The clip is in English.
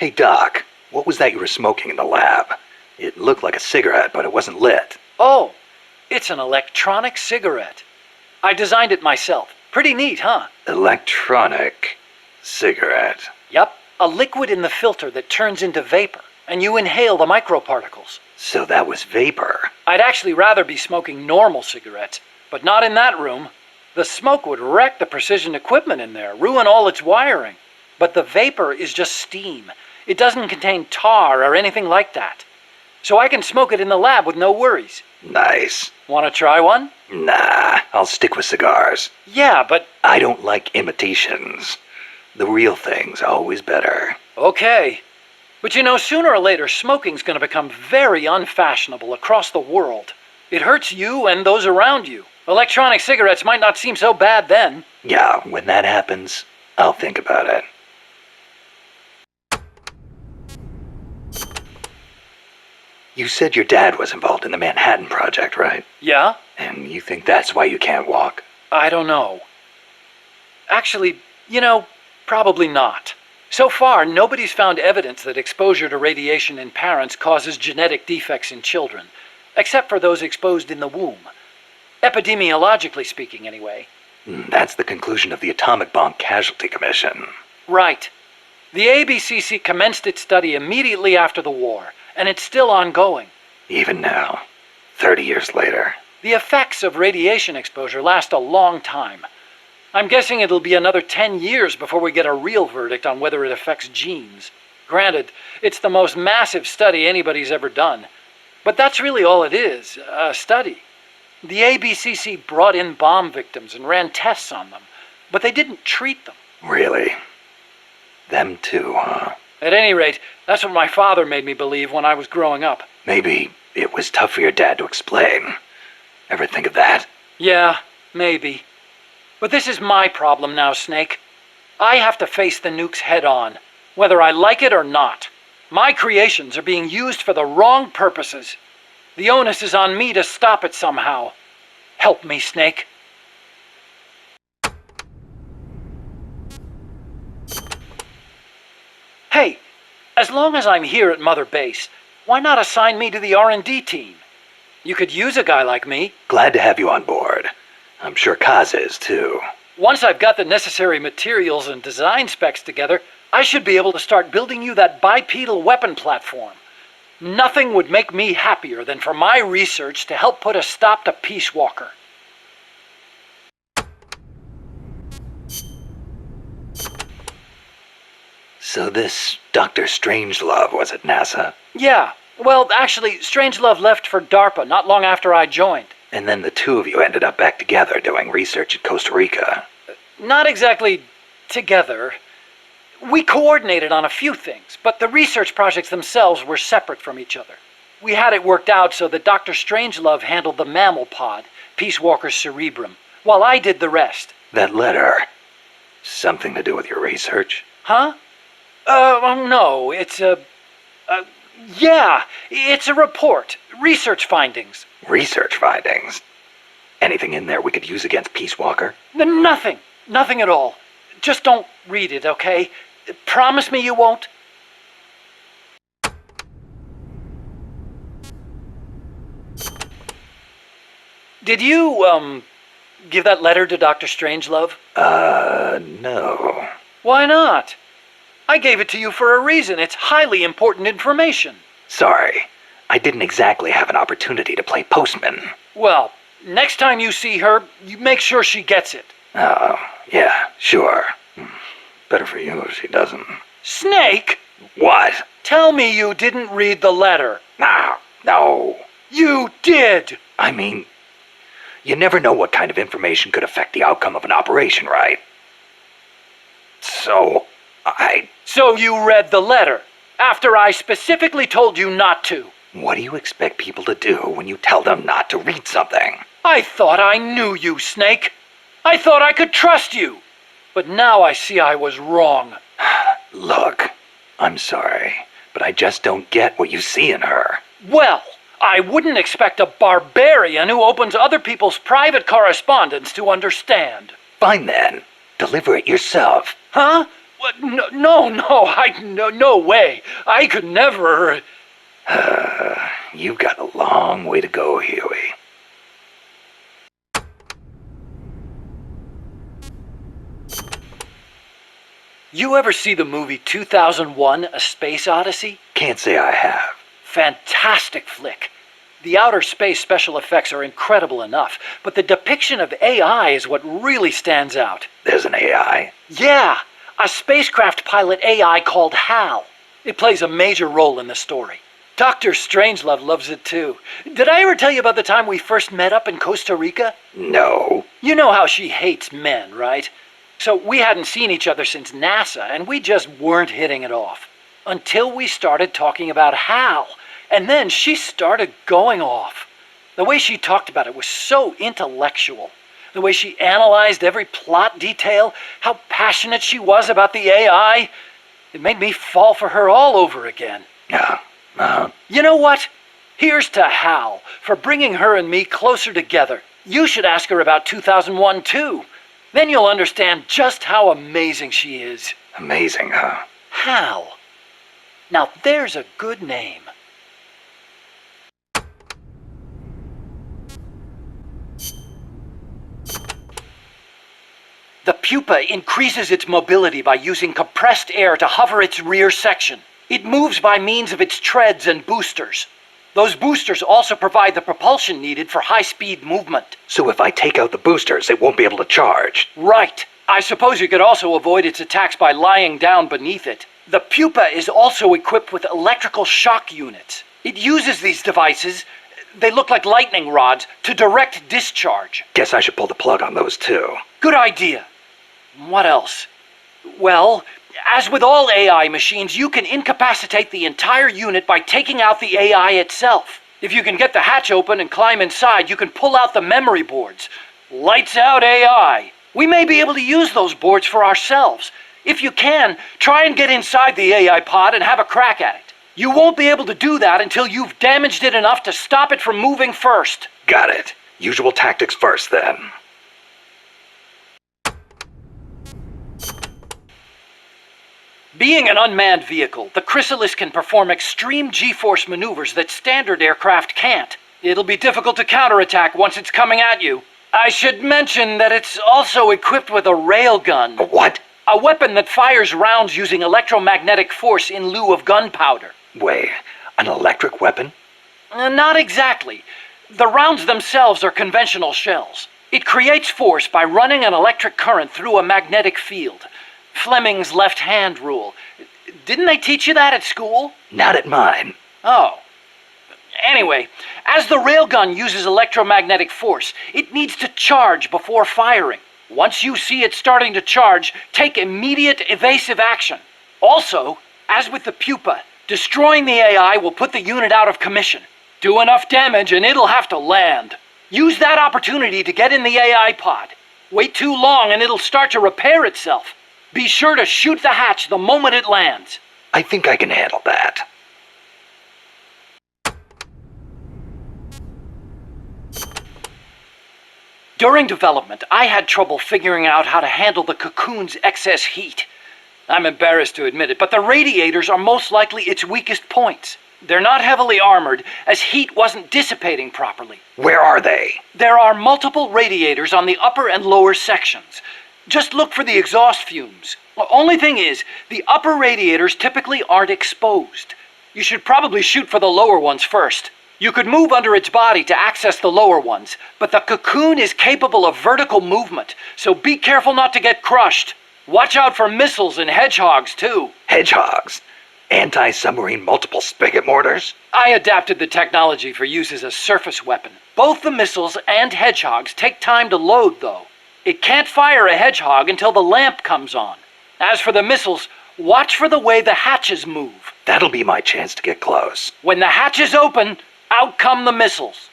Hey, Doc, what was that you were smoking in the lab? It looked like a cigarette, but it wasn't lit. Oh, it's an electronic cigarette. I designed it myself. Pretty neat, huh? Electronic cigarette. Yep, a liquid in the filter that turns into vapor, and you inhale the microparticles. So that was vapor. I'd actually rather be smoking normal cigarettes, but not in that room. The smoke would wreck the precision equipment in there, ruin all its wiring. But the vapor is just steam. It doesn't contain tar or anything like that. So I can smoke it in the lab with no worries. Nice. Want to try one? Nah, I'll stick with cigars. Yeah, but... I don't like imitations. The real thing's always better. Okay. But you know, sooner or later, smoking's gonna become very unfashionable across the world. It hurts you and those around you. Electronic cigarettes might not seem so bad then. Yeah, when that happens, I'll think about it. You said your dad was involved in the Manhattan Project, right? Yeah? And you think that's why you can't walk? I don't know. Actually, you know, probably not. So far, nobody's found evidence that exposure to radiation in parents causes genetic defects in children, except for those exposed in the womb. Epidemiologically speaking, anyway. That's the conclusion of the Atomic Bomb Casualty Commission. Right. The ABCC commenced its study immediately after the war, and it's still ongoing. Even now, 30 years later. The effects of radiation exposure last a long time. I'm guessing it'll be another 10 years before we get a real verdict on whether it affects genes. Granted, it's the most massive study anybody's ever done. But that's really all it is, a study. The ABCC brought in bomb victims and ran tests on them, but they didn't treat them. Really? Them too, huh? At any rate, that's what my father made me believe when I was growing up. Maybe it was tough for your dad to explain. Ever think of that? Yeah, maybe. But this is my problem now, Snake. I have to face the nukes head on, whether I like it or not. My creations are being used for the wrong purposes. The onus is on me to stop it somehow. Help me, Snake. Hey, as long as I'm here at Mother Base, why not assign me to the R&D team? You could use a guy like me. Glad to have you on board. I'm sure Kaz is, too. Once I've got the necessary materials and design specs together, I should be able to start building you that bipedal weapon platform. Nothing would make me happier than for my research to help put a stop to Peace Walker. So this Dr. Strangelove was at NASA? Yeah. Well, actually, Strangelove left for DARPA not long after I joined. And then the two of you ended up back together doing research in Costa Rica. Not exactly together. We coordinated on a few things, but the research projects themselves were separate from each other. We had it worked out so that Dr. Strangelove handled the mammal pod, Peace Walker's cerebrum, while I did the rest. That letter, something to do with your research? Huh? No, it's yeah, it's a report. Research findings. Research findings? Anything in there we could use against Peace Walker? Nothing. Nothing at all. Just don't read it, okay? Promise me you won't? Did you, give that letter to Dr. Strangelove? No. Why not? I gave it to you for a reason. It's highly important information. Sorry. I didn't exactly have an opportunity to play postman. Well, next time you see her, you make sure she gets it. Oh, yeah, sure. Better for you if she doesn't. Snake! What? Tell me you didn't read the letter. No. You did! I mean, you never know what kind of information could affect the outcome of an operation, right? So you read the letter, after I specifically told you not to. What do you expect people to do when you tell them not to read something? I thought I knew you, Snake. I thought I could trust you. But now I see I was wrong. Look, I'm sorry, but I just don't get what you see in her. Well, I wouldn't expect a barbarian who opens other people's private correspondence to understand. Fine then. Deliver it yourself. Huh? What? No way. I could never. You've got a long way to go, Huey. You ever see the movie 2001: A Space Odyssey? Can't say I have. Fantastic flick. The outer space special effects are incredible enough, but the depiction of AI is what really stands out. There's an AI? Yeah, a spacecraft pilot AI called HAL. It plays a major role in the story. Dr. Strangelove loves it too. Did I ever tell you about the time we first met up in Costa Rica? No. You know how she hates men, right? So we hadn't seen each other since NASA, and we just weren't hitting it off. Until we started talking about HAL, and then she started going off. The way she talked about it was so intellectual. The way she analyzed every plot detail, how passionate she was about the AI. It made me fall for her all over again. You know what? Here's to Hal for bringing her and me closer together. You should ask her about 2001 too. Then you'll understand just how amazing she is. Amazing, huh? Hal. Now there's a good name. The pupa increases its mobility by using compressed air to hover its rear section. It moves by means of its treads and boosters. Those boosters also provide the propulsion needed for high-speed movement. So if I take out the boosters, it won't be able to charge. Right. I suppose you could also avoid its attacks by lying down beneath it. The pupa is also equipped with electrical shock units. It uses these devices, they look like lightning rods, to direct discharge. Guess I should pull the plug on those too. Good idea. What else? Well, as with all AI machines, you can incapacitate the entire unit by taking out the AI itself. If you can get the hatch open and climb inside, you can pull out the memory boards. Lights out AI. We may be able to use those boards for ourselves. If you can, try and get inside the AI pod and have a crack at it. You won't be able to do that until you've damaged it enough to stop it from moving first. Got it. Usual tactics first, then. Being an unmanned vehicle, the Chrysalis can perform extreme G-force maneuvers that standard aircraft can't. It'll be difficult to counterattack once it's coming at you. I should mention that it's also equipped with a railgun. A what? A weapon that fires rounds using electromagnetic force in lieu of gunpowder. Wait, an electric weapon? Not exactly. The rounds themselves are conventional shells. It creates force by running an electric current through a magnetic field. Fleming's left-hand rule. Didn't they teach you that at school? Not at mine. Oh. Anyway, as the railgun uses electromagnetic force, it needs to charge before firing. Once you see it starting to charge, take immediate evasive action. Also, as with the pupa, destroying the AI will put the unit out of commission. Do enough damage and it'll have to land. Use that opportunity to get in the AI pod. Wait too long and it'll start to repair itself. Be sure to shoot the hatch the moment it lands. I think I can handle that. During development, I had trouble figuring out how to handle the Cocoon's excess heat. I'm embarrassed to admit it, but the radiators are most likely its weakest points. They're not heavily armored, as heat wasn't dissipating properly. Where are they? There are multiple radiators on the upper and lower sections. Just look for the exhaust fumes. The only thing is, the upper radiators typically aren't exposed. You should probably shoot for the lower ones first. You could move under its body to access the lower ones, but the Cocoon is capable of vertical movement, so be careful not to get crushed. Watch out for missiles and hedgehogs, too. Hedgehogs? Anti-submarine multiple spigot mortars? I adapted the technology for use as a surface weapon. Both the missiles and hedgehogs take time to load, though. It can't fire a hedgehog until the lamp comes on. As for the missiles, watch for the way the hatches move. That'll be my chance to get close. When the hatches open, out come the missiles.